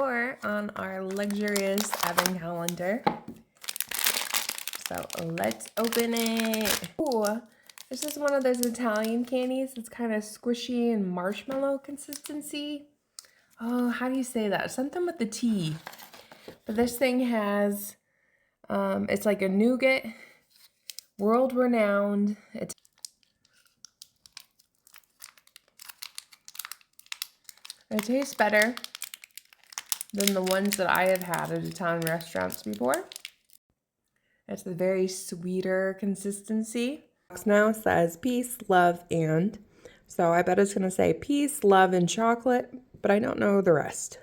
more on our luxurious advent calendar. So let's open it. Ooh, this is one of those Italian candies. It's kind of squishy and marshmallow consistency. Oh, how do you say that? Something with the T. But this thing has, it's like a nougat, world-renowned. It tastes better than the ones that I have had at Italian restaurants before. It's a very sweeter consistency. Box now says peace, love, and. So I bet it's going to say peace, love, and chocolate, but I don't know the rest.